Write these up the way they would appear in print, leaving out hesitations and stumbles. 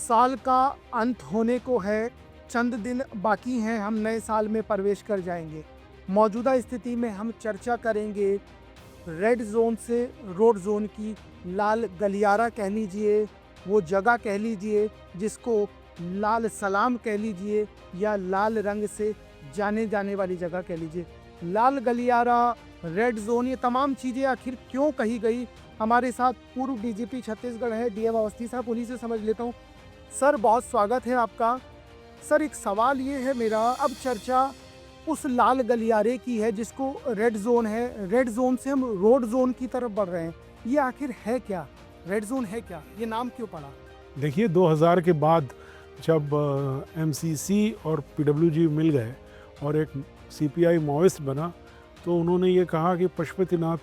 साल का अंत होने को है, चंद दिन बाकी हैं, हम नए साल में प्रवेश कर जाएंगे। मौजूदा स्थिति में हम चर्चा करेंगे रेड जोन से रोड जोन की। लाल गलियारा कह लीजिए, वो जगह कह लीजिए जिसको लाल सलाम कह लीजिए, या लाल रंग से जाने जाने वाली जगह कह लीजिए। लाल गलियारा, रेड जोन, ये तमाम चीज़ें आखिर क्यों कही गई? हमारे साथ पूर्व डीजीपी छत्तीसगढ़ है डीएम अवस्थी साहब, उन्हीं से समझ लेता हूँ। सर, बहुत स्वागत है आपका। सर, एक सवाल ये है मेरा, अब चर्चा उस लाल गलियारे की है जिसको रेड जोन है। रेड जोन से हम रोड जोन की तरफ बढ़ रहे हैं, ये आखिर है क्या? रेड जोन है क्या? ये नाम क्यों पड़ा? देखिए, 2000 के बाद जब एमसीसी और पीडब्ल्यूजी मिल गए और एक सीपीआई माओइस्ट बना, तो उन्होंने ये कहा कि पशुपतिनाथ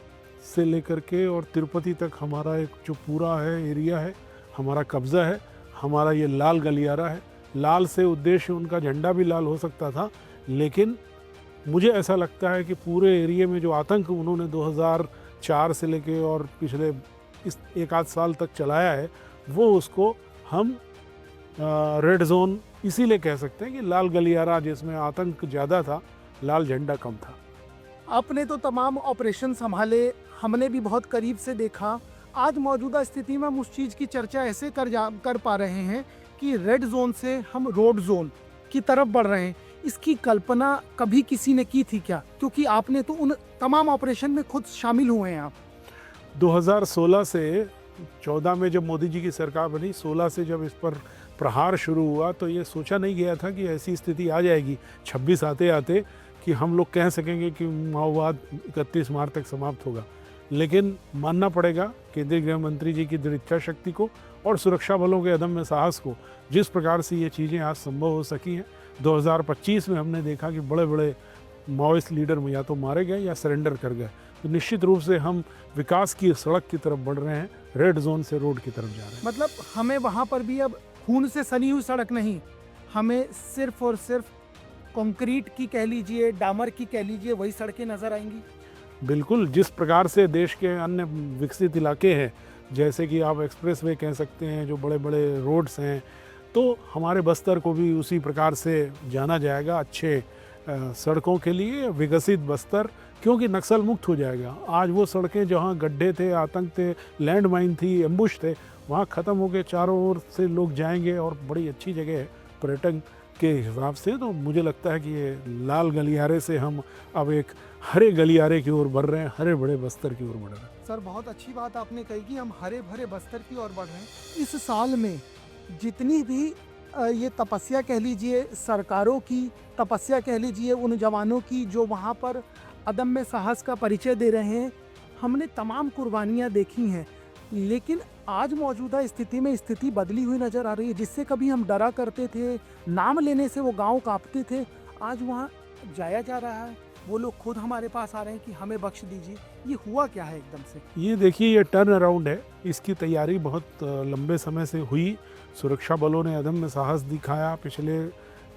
से लेकर के और तिरुपति तक हमारा एक जो पूरा है एरिया है, हमारा कब्ज़ा है, हमारा ये लाल गलियारा है। लाल से उद्देश्य उनका झंडा भी लाल हो सकता था, लेकिन मुझे ऐसा लगता है कि पूरे एरिया में जो आतंक उन्होंने 2004 से लेके और पिछले इस एक आध साल तक चलाया है, वो उसको हम रेड जोन इसीलिए कह सकते हैं कि लाल गलियारा जिसमें आतंक ज़्यादा था, लाल झंडा कम था। आपने तो तमाम ऑपरेशन संभाले, हमने भी बहुत करीब से देखा। आज मौजूदा स्थिति में हम उस चीज़ की चर्चा ऐसे कर पा रहे हैं कि रेड जोन से हम रोड जोन की तरफ बढ़ रहे हैं। इसकी कल्पना कभी किसी ने की थी क्या? क्योंकि आपने तो उन तमाम ऑपरेशन में खुद शामिल हुए हैं आप। 2016 से 14 में जब मोदी जी की सरकार बनी, 16 से जब इस पर प्रहार शुरू हुआ, तो ये सोचा नहीं गया था कि ऐसी स्थिति आ जाएगी 26 आते आते कि हम लोग कह सकेंगे कि माओवाद 31 मार्च तक समाप्त होगा। लेकिन मानना पड़ेगा केंद्रीय गृह मंत्री जी की दृढ़ इच्छा शक्ति को और सुरक्षा बलों के अदम्य साहस को, जिस प्रकार से ये चीज़ें आज संभव हो सकी हैं। 2025 में हमने देखा कि बड़े बड़े माओइस्ट लीडर या तो मारे गए या सरेंडर कर गए। तो निश्चित रूप से हम विकास की सड़क की तरफ बढ़ रहे हैं, रेड जोन से रोड की तरफ जा रहे हैं। मतलब हमें वहाँ पर भी अब खून से सनी हुई सड़क नहीं, हमें सिर्फ और सिर्फ कंक्रीट की कह लीजिए, डामर की कह लीजिए, वही सड़कें नज़र आएंगी। बिल्कुल, जिस प्रकार से देश के अन्य विकसित इलाके हैं, जैसे कि आप एक्सप्रेसवे कह सकते हैं, जो बड़े बड़े रोड्स हैं, तो हमारे बस्तर को भी उसी प्रकार से जाना जाएगा, अच्छे सड़कों के लिए विकसित बस्तर, क्योंकि नक्सल मुक्त हो जाएगा। आज वो सड़कें जहाँ गड्ढे थे, आतंक थे, लैंड माइन थी, एम्बुश थे, वहाँ ख़त्म हो के चारों ओर से लोग जाएंगे और बड़ी अच्छी जगह है पर्यटन के हिसाब से। तो मुझे लगता है कि ये लाल गलियारे से हम अब एक हरे गलियारे की ओर बढ़ रहे हैं, हरे भरे बस्तर की ओर बढ़ रहे हैं। सर, बहुत अच्छी बात आपने कही कि हम हरे भरे बस्तर की ओर बढ़ रहे हैं। इस साल में जितनी भी ये तपस्या कह लीजिए, सरकारों की तपस्या कह लीजिए, उन जवानों की जो वहाँ पर अदम्य साहस का परिचय दे रहे हैं, हमने तमाम कुर्बानियाँ देखी हैं। लेकिन आज मौजूदा स्थिति में स्थिति बदली हुई नज़र आ रही है। जिससे कभी हम डरा करते थे, नाम लेने से वो गांव कांपते थे, आज वहाँ जाया जा रहा है। वो लोग खुद हमारे पास आ रहे हैं कि हमें बख्श दीजिए। ये हुआ क्या है एकदम से? ये देखिए, ये टर्न अराउंड है। इसकी तैयारी बहुत लंबे समय से हुई। सुरक्षा बलों ने अदम्य साहस दिखाया। पिछले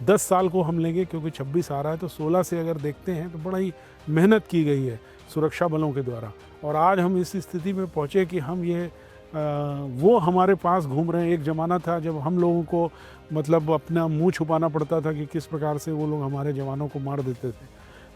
10 साल को हम लेंगे, क्योंकि 26 आ रहा है, तो 16 से अगर देखते हैं तो बड़ा ही मेहनत की गई है सुरक्षा बलों के द्वारा। और आज हम इस स्थिति में पहुँचे कि हम ये वो हमारे पास घूम रहे हैं। एक ज़माना था जब हम लोगों को मतलब अपना मुंह छुपाना पड़ता था कि किस प्रकार से वो लोग हमारे जवानों को मार देते थे।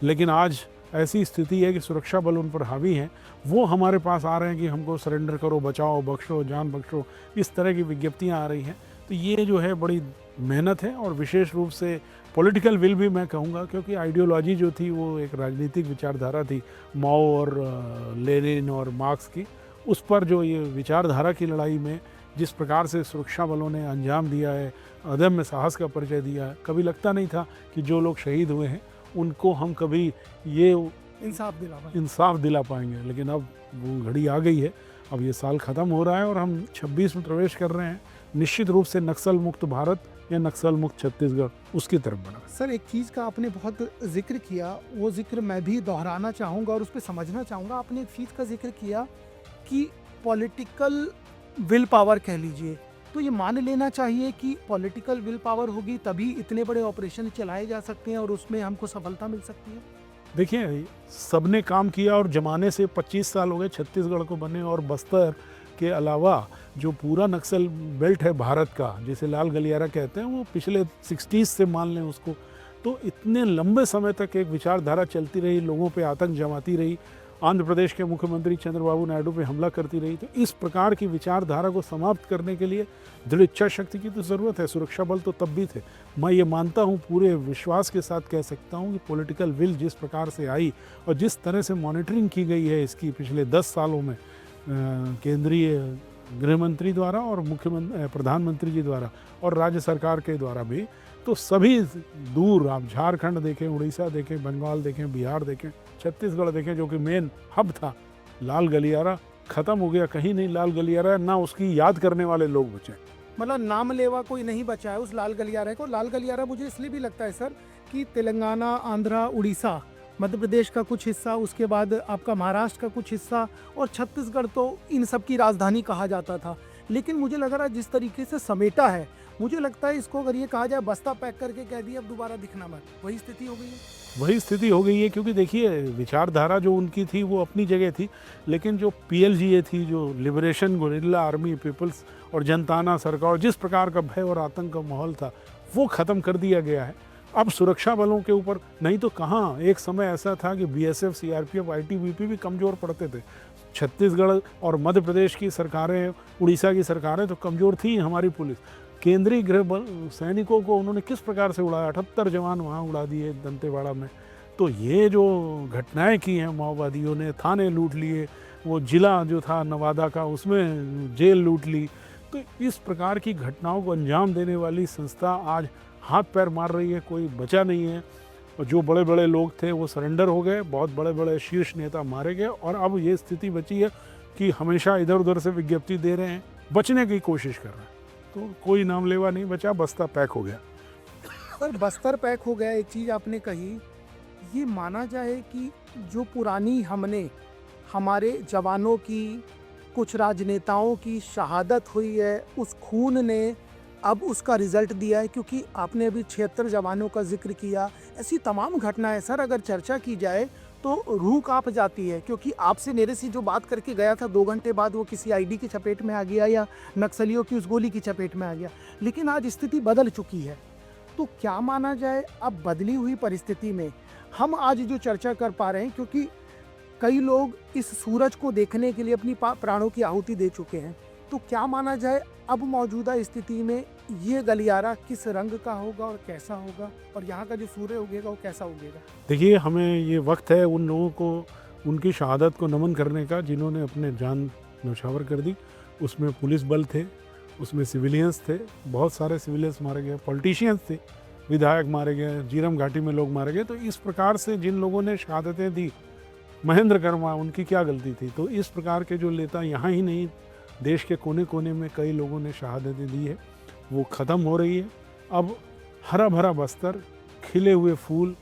लेकिन आज ऐसी स्थिति है कि सुरक्षा बल उन पर हावी हैं। वो हमारे पास आ रहे हैं कि हमको सरेंडर करो, बचाओ, बख्शो, जान बख्शो, इस तरह की विज्ञप्तियाँ आ रही हैं। तो ये जो है बड़ी मेहनत है, और विशेष रूप से पॉलिटिकल विल भी मैं कहूँगा, क्योंकि आइडियोलॉजी जो थी वो एक राजनीतिक विचारधारा थी, माओ और लेनिन और मार्क्स की। उस पर जो ये विचारधारा की लड़ाई में जिस प्रकार से सुरक्षा बलों ने अंजाम दिया है, अदम्य साहस का परिचय दिया है, कभी लगता नहीं था कि जो लोग शहीद हुए हैं उनको हम कभी ये इंसाफ दिला पाएंगे। लेकिन अब वो घड़ी आ गई है। अब ये साल ख़त्म हो रहा है और हम 26 में प्रवेश कर रहे हैं। निश्चित रूप से नक्सल मुक्त भारत या नक्सल मुक्त छत्तीसगढ़, उसकी तरफ बढ़ा। सर, एक चीज़ का आपने बहुत जिक्र किया, वो जिक्र मैं भी दोहराना चाहूँगा और उस पर समझना चाहूँगा। आपने एक चीज़ का जिक्र किया कि पॉलिटिकल विल पावर कह लीजिए, तो ये मान लेना चाहिए कि पॉलिटिकल विल पावर होगी तभी इतने बड़े ऑपरेशन चलाए जा सकते हैं और उसमें हमको सफलता मिल सकती है। देखिए, सबने काम किया और जमाने से 25 साल हो गए छत्तीसगढ़ को बने, और बस्तर के अलावा जो पूरा नक्सल बेल्ट है भारत का, जिसे लाल गलियारा कहते हैं, वो पिछले 60s से मान लें उसको, तो इतने लंबे समय तक एक विचारधारा चलती रही, लोगों पे आतंक जमाती रही, आंध्र प्रदेश के मुख्यमंत्री चंद्रबाबू नायडू पे हमला करती रही। तो इस प्रकार की विचारधारा को समाप्त करने के लिए दृढ़ इच्छा शक्ति की तो ज़रूरत है। सुरक्षा बल तो तब भी थे। मैं ये मानता हूँ, पूरे विश्वास के साथ कह सकता हूँ कि पॉलिटिकल विल जिस प्रकार से आई और जिस तरह से मॉनिटरिंग की गई है इसकी पिछले 10 सालों में केंद्रीय गृह मंत्री द्वारा और प्रधानमंत्री जी द्वारा और राज्य सरकार के द्वारा भी, तो सभी दूर, आप झारखंड देखें, उड़ीसा देखें, बंगाल देखें, बिहार देखें, छत्तीसगढ़ देखें, जो कि मेन हब था, लाल गलियारा ख़त्म हो गया। कहीं नहीं लाल गलियारा, ना उसकी याद करने वाले लोग बचे। मतलब नाम लेवा कोई नहीं बचा है उस लाल गलियारे को। लाल गलियारा मुझे इसलिए भी लगता है सर कि तेलंगाना, आंध्रा, उड़ीसा, मध्य प्रदेश का कुछ हिस्सा, उसके बाद आपका महाराष्ट्र का कुछ हिस्सा और छत्तीसगढ़ तो इन सब की राजधानी कहा जाता था। लेकिन मुझे लग रहा है जिस तरीके से समेटा है, मुझे लगता है इसको अगर ये कहा जाए बस्ता पैक करके कह दिया अब दोबारा दिखना मत, वही स्थिति हो गई है। वही स्थिति हो गई है, क्योंकि देखिए विचारधारा जो उनकी थी वो अपनी जगह थी, लेकिन जो PLGA थी, जो लिबरेशन गुरिल्ला आर्मी, पीपल्स और जनताना सरकार, जिस प्रकार का भय और आतंक का माहौल था वो ख़त्म कर दिया गया है। अब सुरक्षा बलों के ऊपर नहीं तो कहाँ, एक समय ऐसा था कि BSF, CRPF, ITBP भी कमज़ोर पड़ते थे। छत्तीसगढ़ और मध्य प्रदेश की सरकारें, उड़ीसा की सरकारें तो कमज़ोर थी। हमारी पुलिस, केंद्रीय गृह बल सैनिकों को उन्होंने किस प्रकार से उड़ाया, 78 जवान वहाँ उड़ा दिए दंतेवाड़ा में। तो ये जो घटनाएं की हैं माओवादियों ने, थाने लूट लिए, वो जिला जो था नवादा का उसमें जेल लूट ली, तो इस प्रकार की घटनाओं को अंजाम देने वाली संस्था आज हाथ पैर मार रही है, कोई बचा नहीं है। और जो बड़े बड़े लोग थे वो सरेंडर हो गए, बहुत बड़े बड़े शीर्ष नेता मारे गए, और अब ये स्थिति बची है कि हमेशा इधर उधर से विज्ञप्ति दे रहे हैं, बचने की कोशिश कर रहे हैं। तो कोई नाम लेवा नहीं बचा, बस्ता पैक हो गया। पर बस्तर पैक हो गया, एक चीज़ आपने कही, ये माना जाए कि जो पुरानी हमने हमारे जवानों की, कुछ राजनेताओं की शहादत हुई है, उस खून ने अब उसका रिजल्ट दिया है। क्योंकि आपने अभी 76 जवानों का जिक्र किया, ऐसी तमाम घटनाएं सर अगर चर्चा की जाए तो रूह कांप जाती है। क्योंकि आपसे मेरे से जो बात करके गया था 2 घंटे बाद वो किसी आईडी की चपेट में आ गया या नक्सलियों की उस गोली की चपेट में आ गया, लेकिन आज स्थिति बदल चुकी है। तो क्या माना जाए, अब बदली हुई परिस्थिति में हम आज जो चर्चा कर पा रहे हैं, क्योंकि कई लोग इस सूरज को देखने के लिए अपनी प्राणों की आहुति दे चुके हैं, तो क्या माना जाए अब मौजूदा स्थिति में ये गलियारा किस रंग का होगा और कैसा होगा, और यहाँ का जो सूर्य उगेगा वो कैसा उगेगा? देखिए, हमें ये वक्त है उन लोगों को, उनकी शहादत को नमन करने का जिन्होंने अपने जान न्यौछावर कर दी। उसमें पुलिस बल थे, उसमें सिविलियंस थे, बहुत सारे सिविलियंस मारे गए, पॉलिटिशियंस थे, विधायक मारे गए, जीरम घाटी में लोग मारे गए। तो इस प्रकार से जिन लोगों ने शहादतें दी, महेंद्र कर्मा, उनकी क्या गलती थी? तो इस प्रकार के जो नेता यहाँ ही नहीं, देश के कोने कोने में कई लोगों ने शहादतें दी है, वो ख़त्म हो रही है। अब हरा भरा बस्तर, खिले हुए फूल,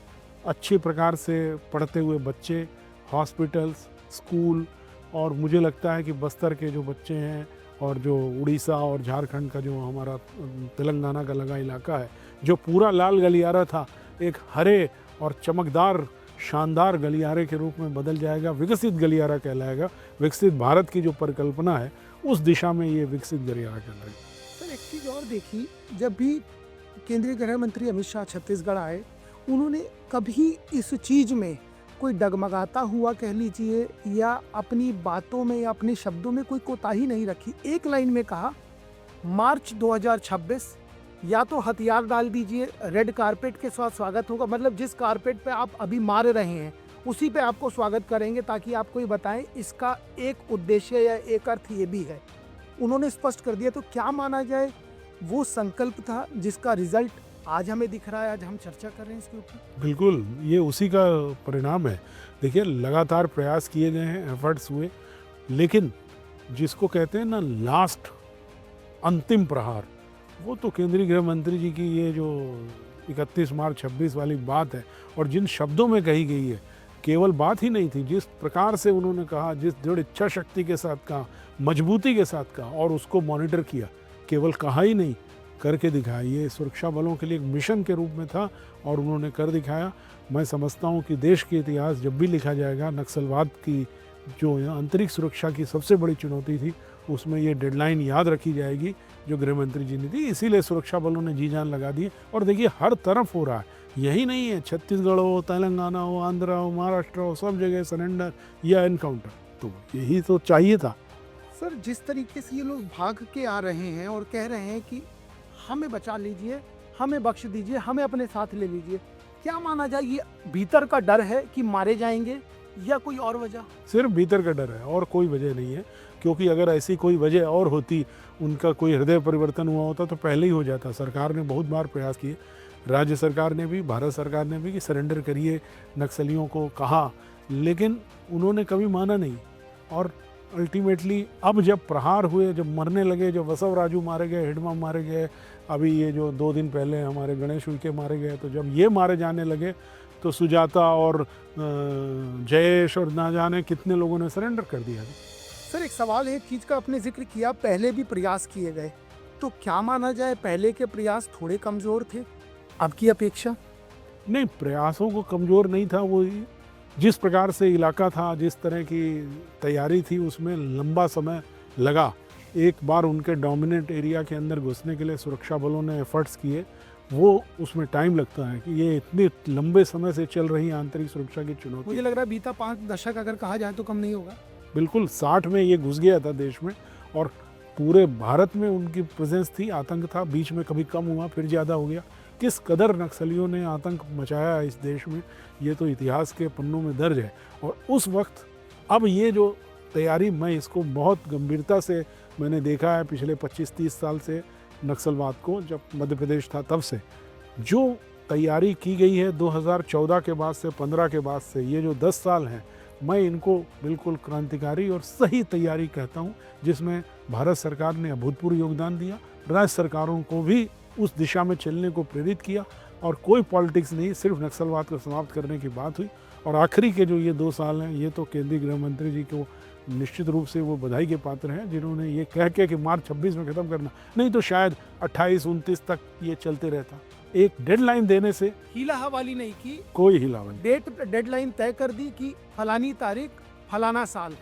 अच्छी प्रकार से पढ़ते हुए बच्चे, हॉस्पिटल्स, स्कूल, और मुझे लगता है कि बस्तर के जो बच्चे हैं और जो उड़ीसा और झारखंड का जो हमारा तेलंगाना का लगा इलाका है, जो पूरा लाल गलियारा था, एक हरे और चमकदार शानदार गलियारे के रूप में बदल जाएगा, विकसित गलियारा कहलाएगा। विकसित भारत की जो परिकल्पना है उस दिशा में ये विकसित गलियारा कहलाएगा। सर एक चीज़ और देखी, जब भी केंद्रीय गृह मंत्री अमित शाह छत्तीसगढ़ आए, उन्होंने कभी इस चीज़ में कोई डगमगाता हुआ कह लीजिए या अपनी बातों में या अपने शब्दों में कोई कोताही नहीं रखी। एक लाइन में कहा, मार्च 2026 या तो हथियार डाल दीजिए, रेड कारपेट के साथ स्वागत होगा, मतलब जिस कारपेट पे आप अभी मार रहे हैं उसी पे आपको स्वागत करेंगे, ताकि आपको ये बताएं इसका एक उद्देश्य या एक अर्थ ये भी है। उन्होंने स्पष्ट कर दिया। तो क्या माना जाए वो संकल्प था जिसका रिजल्ट आज हमें दिख रहा है, आज हम चर्चा कर रहे हैं इसके ऊपर? बिल्कुल, ये उसी का परिणाम है। देखिए, लगातार प्रयास किए गए हैं, एफर्ट्स हुए, लेकिन जिसको कहते हैं ना लास्ट, अंतिम प्रहार, वो तो केंद्रीय गृह मंत्री जी की ये जो 31 मार्च 26 वाली बात है, और जिन शब्दों में कही गई है, केवल बात ही नहीं थी, जिस प्रकार से उन्होंने कहा, जिस दृढ़ इच्छा शक्ति के साथ कहा, मजबूती के साथ कहा, और उसको मॉनिटर किया, केवल कहा ही नहीं, करके दिखाया। ये सुरक्षा बलों के लिए एक मिशन के रूप में था और उन्होंने कर दिखाया। मैं समझता हूँ कि देश के इतिहास जब भी लिखा जाएगा, नक्सलवाद की जो आंतरिक सुरक्षा की सबसे बड़ी चुनौती थी, उसमें ये डेडलाइन याद रखी जाएगी जो गृह मंत्री जी ने दी। इसीलिए सुरक्षा बलों ने जी जान लगा दी। और देखिए हर तरफ हो रहा है, यही नहीं है, छत्तीसगढ़ हो, तेलंगाना हो, आंध्र हो, महाराष्ट्र हो, सब जगह सरेंडर या एनकाउंटर। तो यही तो चाहिए था। सर जिस तरीके से ये लोग भाग के आ रहे हैं और कह रहे हैं कि हमें बचा लीजिए, हमें बख्श दीजिए, हमें अपने साथ ले लीजिए, क्या माना जाए, ये भीतर का डर है कि मारे जाएंगे या कोई और वजह? सिर्फ भीतर का डर है और कोई वजह नहीं है। क्योंकि अगर ऐसी कोई वजह और होती, उनका कोई हृदय परिवर्तन हुआ होता तो पहले ही हो जाता। सरकार ने बहुत बार प्रयास किए, राज्य सरकार ने भी, भारत सरकार ने भी, कि सरेंडर करिए, नक्सलियों को कहा, लेकिन उन्होंने कभी माना नहीं। और अल्टीमेटली अब जब प्रहार हुए, जब मरने लगे, जब वसव राजू मारे गए, हिडमा मारे गए, अभी ये जो 2 दिन पहले हमारे गणेश उइके मारे गए, तो जब ये मारे जाने लगे तो सुजाता और जयेश और ना जाने कितने लोगों ने सरेंडर कर दिया। सर एक सवाल है, एक चीज़ का आपने जिक्र किया, पहले भी प्रयास किए गए, तो क्या माना जाए पहले के प्रयास थोड़े कमज़ोर थे अब की अपेक्षा? नहीं, प्रयासों को कमज़ोर नहीं था, वो जिस प्रकार से इलाका था, जिस तरह की तैयारी थी, उसमें लंबा समय लगा। एक बार उनके डोमिनेंट एरिया के अंदर घुसने के लिए सुरक्षा बलों ने एफर्ट्स किए, वो उसमें टाइम लगता है कि ये इतने लंबे समय से चल रही आंतरिक सुरक्षा की चुनौती। मुझे लग रहा है बीता 5 दशक अगर कहा जाए तो कम नहीं होगा। बिल्कुल 60 में ये घुस गया था देश में, और पूरे भारत में उनकी प्रेजेंस थी, आतंक था, बीच में कभी कम हुआ फिर ज़्यादा हो गया। किस कदर नक्सलियों ने आतंक मचाया इस देश में, ये तो इतिहास के पन्नों में दर्ज है। और उस वक्त अब ये जो तैयारी, मैं इसको बहुत गंभीरता से मैंने देखा है पिछले 25-30 साल से, नक्सलवाद को जब मध्य प्रदेश था तब से जो तैयारी की गई है 2014 के बाद से, 15 के बाद से, ये जो 10 साल हैं, मैं इनको बिल्कुल क्रांतिकारी और सही तैयारी कहता हूँ, जिसमें भारत सरकार ने अभूतपूर्व योगदान दिया, राज्य सरकारों को भी उस दिशा में चलने को प्रेरित किया, और कोई पॉलिटिक्स नहीं, सिर्फ नक्सलवाद को समाप्त करने की बात हुई। और आखिरी के जो ये 2 साल हैं, ये तो केंद्रीय गृह मंत्री जी को निश्चित रूप से वो बधाई के पात्र हैं, जिन्होंने ये कह के कि मार्च 26 में ख़त्म करना, नहीं तो शायद 28-29 तक ये चलते रहता। एक डेडलाइन देने से हीला हवाली नहीं की, कोई हिलावन, डेडलाइन तय कर दी कि फलानी तारीख फलाना साल,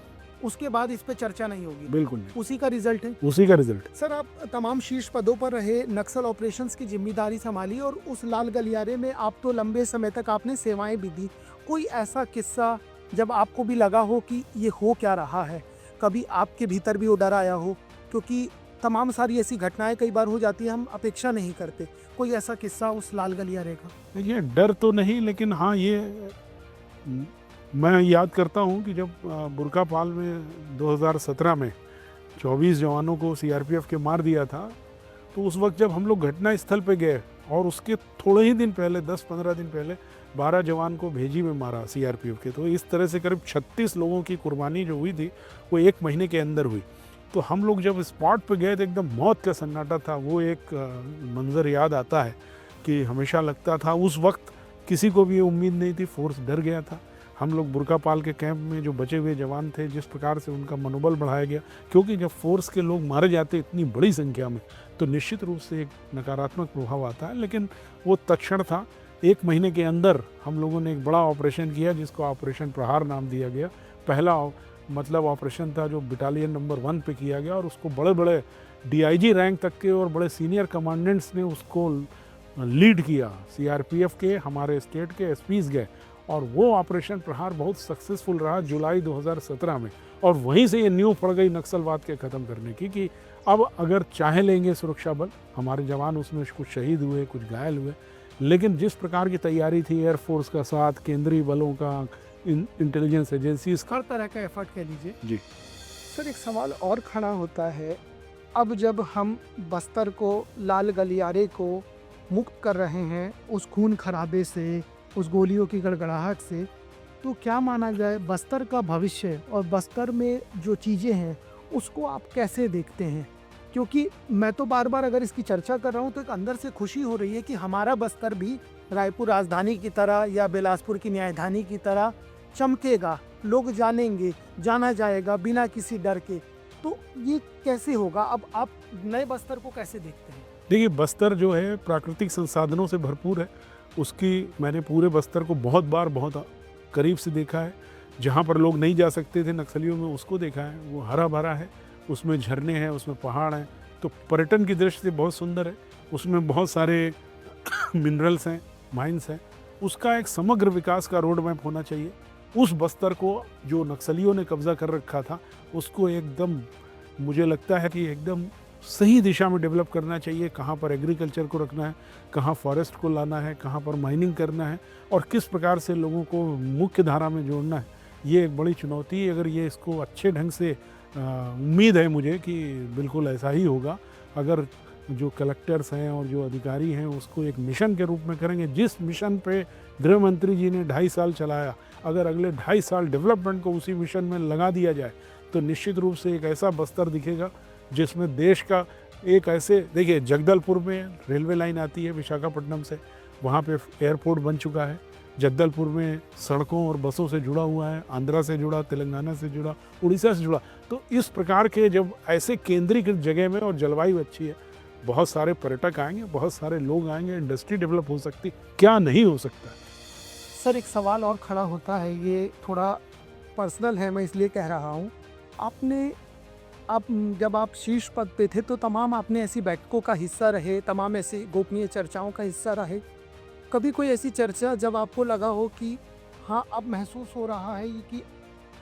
उसके बाद इस पे चर्चा नहीं होगी। बिल्कुल नहीं, उसी का रिजल्ट है। उसी का रिजल्ट। सर आप तमाम शीर्ष पदों पर रहे, नक्सल ऑपरेशंस की जिम्मेदारी संभाली, और उस लाल गलियारे में आप तो लंबे समय तक आपने सेवाएं भी दी। कोई ऐसा किस्सा जब आपको भी लगा हो कि ये हो क्या रहा है, कभी आपके भीतर भी वो डर आया हो? क्योंकि तमाम सारी ऐसी घटनाएं कई बार हो जाती है, हम अपेक्षा नहीं करते। कोई ऐसा किस्सा उस लाल गलियारे का? ये डर तो नहीं, लेकिन हाँ, ये मैं याद करता हूँ कि जब बुरकापाल में 2017 में 24 जवानों को सीआरपीएफ के मार दिया था, तो उस वक्त जब हम लोग घटना स्थल पे गए, और उसके थोड़े ही दिन पहले, 10-15 दिन पहले, 12 जवान को भेजी में मारा सीआरपीएफ के। तो इस तरह से करीब 36 लोगों की कुर्बानी जो हुई थी, वो 1 महीने के अंदर हुई। तो हम लोग जब स्पॉट पे गए तो एकदम मौत का सन्नाटा था। वो एक मंजर याद आता है कि हमेशा लगता था, उस वक्त किसी को भी ये उम्मीद नहीं थी, फोर्स डर गया था। हम लोग बुरकापाल के कैंप में जो बचे हुए जवान थे, जिस प्रकार से उनका मनोबल बढ़ाया गया, क्योंकि जब फोर्स के लोग मारे जाते इतनी बड़ी संख्या में, तो निश्चित रूप से एक नकारात्मक प्रभाव आता है। लेकिन वो तत्क्षण था। 1 महीने के अंदर हम लोगों ने एक बड़ा ऑपरेशन किया, जिसको ऑपरेशन प्रहार नाम दिया गया। पहला मतलब ऑपरेशन था जो बटालियन नंबर 1 पे किया गया, और उसको बड़े बड़े डीआईजी रैंक तक के और बड़े सीनियर कमांडेंट्स ने उसको लीड किया। सीआरपीएफ के, हमारे स्टेट के एसपीज गए, और वो ऑपरेशन प्रहार बहुत सक्सेसफुल रहा जुलाई 2017 में। और वहीं से ये नींव पड़ गई नक्सलवाद के ख़त्म करने की, कि अब अगर चाहे लेंगे सुरक्षा बल, हमारे जवान उसमें कुछ शहीद हुए, कुछ घायल हुए, लेकिन जिस प्रकार की तैयारी थी एयरफोर्स का साथ, केंद्रीय बलों का, इंटेलिजेंस एजेंसीज, हर तरह का एफर्ट कह लीजिए जी। सर एक सवाल और खड़ा होता है, अब जब हम बस्तर को, लाल गलियारे को मुक्त कर रहे हैं उस खून खराबे से, उस गोलियों की गड़गड़ाहट से, तो क्या माना जाए बस्तर का भविष्य और बस्तर में जो चीज़ें हैं उसको आप कैसे देखते हैं? क्योंकि मैं तो बार बार अगर इसकी चर्चा कर रहा हूँ तो एक अंदर से खुशी हो रही है कि हमारा बस्तर भी रायपुर राजधानी की तरह या बिलासपुर की न्यायधानी की तरह चमकेगा, लोग जानेंगे, जाना जाएगा बिना किसी डर के। तो ये कैसे होगा? अब आप नए बस्तर को कैसे देखते हैं? देखिए, बस्तर जो है प्राकृतिक संसाधनों से भरपूर है। उसकी मैंने पूरे बस्तर को बहुत बार, बहुत करीब से देखा है। जहाँ पर लोग नहीं जा सकते थे नक्सलियों में, उसको देखा है। वो हरा भरा है, उसमें झरने हैं, उसमें पहाड़ हैं, तो पर्यटन की दृष्टि से बहुत सुंदर है। उसमें बहुत सारे मिनरल्स हैं, माइंस हैं। उसका एक समग्र विकास का रोड मैप होना चाहिए। उस बस्तर को जो नक्सलियों ने कब्जा कर रखा था, उसको एकदम, मुझे लगता है कि एकदम सही दिशा में डेवलप करना चाहिए। कहाँ पर एग्रीकल्चर को रखना है, कहाँ फॉरेस्ट को लाना है, कहाँ पर माइनिंग करना है और किस प्रकार से लोगों को मुख्य धारा में जोड़ना है, ये एक बड़ी चुनौती है। अगर ये इसको अच्छे ढंग से उम्मीद है मुझे कि बिल्कुल ऐसा ही होगा। अगर जो कलेक्टर्स हैं और जो अधिकारी हैं उसको एक मिशन के रूप में करेंगे, जिस मिशन पे गृह मंत्री जी ने 2.5 साल चलाया, अगर अगले 2.5 साल डेवलपमेंट को उसी मिशन में लगा दिया जाए तो निश्चित रूप से एक ऐसा बस्तर दिखेगा जिसमें देश का एक ऐसे, देखिए जगदलपुर में रेलवे लाइन आती है विशाखापट्टनम से, वहाँ पे एयरपोर्ट बन चुका है। जगदलपुर में सड़कों और बसों से जुड़ा हुआ है, आंध्रा से जुड़ा, तेलंगाना से जुड़ा, उड़ीसा से जुड़ा। तो इस प्रकार के जब ऐसे केंद्रीकृत जगह में और जलवायु अच्छी है, बहुत सारे पर्यटक आएंगे, बहुत सारे लोग आएंगे, इंडस्ट्री डेवलप हो सकती, क्या नहीं हो सकता है। सर एक सवाल और खड़ा होता है, ये थोड़ा पर्सनल है, मैं इसलिए कह रहा हूँ। जब आप शीर्ष पद पे थे तो तमाम आपने ऐसी बैठकों का हिस्सा रहे, तमाम ऐसी गोपनीय चर्चाओं का हिस्सा रहे। कभी कोई ऐसी चर्चा जब आपको लगा हो कि हाँ अब महसूस हो रहा है कि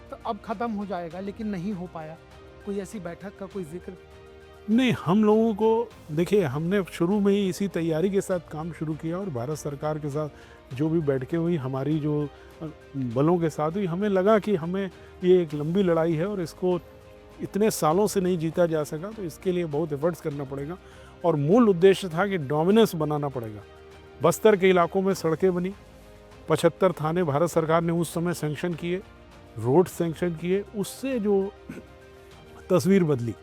तो अब ख़त्म हो जाएगा, लेकिन नहीं हो पाया, कोई ऐसी बैठक का कोई जिक्र? नहीं, हम लोगों को देखिए, हमने शुरू में ही इसी तैयारी के साथ काम शुरू किया और भारत सरकार के साथ जो भी बैठकें हुई, हमारी जो बलों के साथ हुई, हमें लगा कि हमें ये एक लंबी लड़ाई है और इसको इतने सालों से नहीं जीता जा सका, तो इसके लिए बहुत एफर्ट्स करना पड़ेगा। और मूल उद्देश्य था कि डोमिनेंस बनाना पड़ेगा। बस्तर के इलाकों में सड़कें बनी, 75 थाने भारत सरकार ने उस समय सैंक्शन किए, रोड सैंक्शन किए, उससे जो तस्वीर बदली,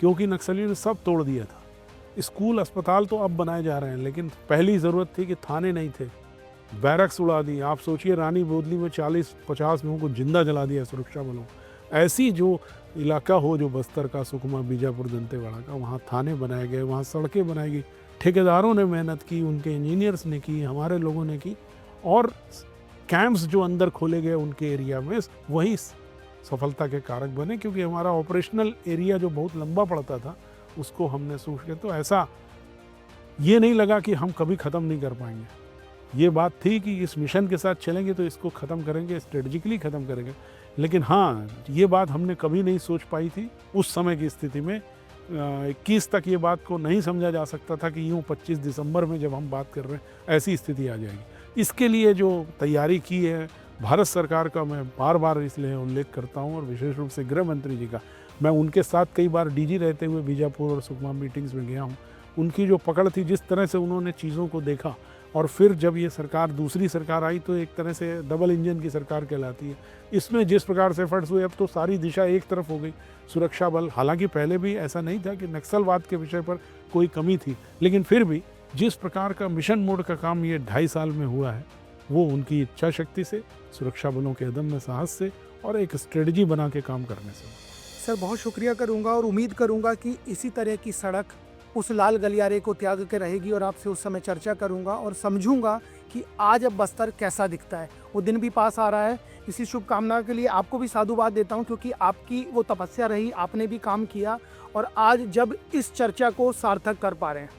क्योंकि नक्सलियों ने सब तोड़ दिया था। स्कूल अस्पताल तो अब बनाए जा रहे हैं, लेकिन पहली ज़रूरत थी कि थाने नहीं थे, बैरक्स उड़ा दी। आप सोचिए, रानी बोदली में 40-50 लोगों को जिंदा जला दिया सुरक्षा बलों। ऐसी जो इलाका हो, जो बस्तर का, सुकमा, बीजापुर, दंतेवाड़ा का, वहाँ थाने बनाए गए, वहाँ सड़कें बनाई गई। ठेकेदारों ने मेहनत की, उनके इंजीनियर्स ने की, हमारे लोगों ने की, और कैंप्स जो अंदर खोले गए उनके एरिया में, वही सफलता के कारक बने। क्योंकि हमारा ऑपरेशनल एरिया जो बहुत लंबा पड़ता था, उसको हमने सूख के, तो ऐसा ये नहीं लगा कि हम कभी ख़त्म नहीं कर पाएंगे। ये बात थी कि इस मिशन के साथ चलेंगे तो इसको ख़त्म करेंगे, स्ट्रेटजिकली ख़त्म करेंगे। लेकिन हाँ, ये बात हमने कभी नहीं सोच पाई थी उस समय की स्थिति में। 21 तक ये बात को नहीं समझा जा सकता था कि यूँ 25 दिसंबर में जब हम बात कर रहे हैं ऐसी स्थिति आ जाएगी। इसके लिए जो तैयारी की है भारत सरकार का, मैं बार बार इसलिए उल्लेख करता हूँ, और विशेष रूप से गृह मंत्री जी का। मैं उनके साथ कई बार डीजी रहते हुए बीजापुर और सुकमा मीटिंग्स में गया हूँ। उनकी जो पकड़ थी, जिस तरह से उन्होंने चीज़ों को देखा, और फिर जब ये सरकार, दूसरी सरकार आई, तो एक तरह से डबल इंजन की सरकार कहलाती है। इसमें जिस प्रकार से एफर्ट्स हुए, अब तो सारी दिशा एक तरफ हो गई। सुरक्षा बल, हालांकि पहले भी ऐसा नहीं था कि नक्सलवाद के विषय पर कोई कमी थी, लेकिन फिर भी जिस प्रकार का मिशन मोड का काम ये 2.5 साल में हुआ है, वो उनकी इच्छा शक्ति से, सुरक्षा बलों के अदम्य साहस से और एक स्ट्रेटजी बना के काम करने से। सर बहुत शुक्रिया करूंगा और उम्मीद करूंगा कि इसी तरह की सड़क उस लाल गलियारे को त्याग के रहेगी, और आपसे उस समय चर्चा करूंगा और समझूंगा कि आज अब बस्तर कैसा दिखता है। वो दिन भी पास आ रहा है। इसी शुभकामना के लिए आपको भी साधुवाद देता हूं, क्योंकि आपकी वो तपस्या रही, आपने भी काम किया और आज जब इस चर्चा को सार्थक कर पा रहे हैं।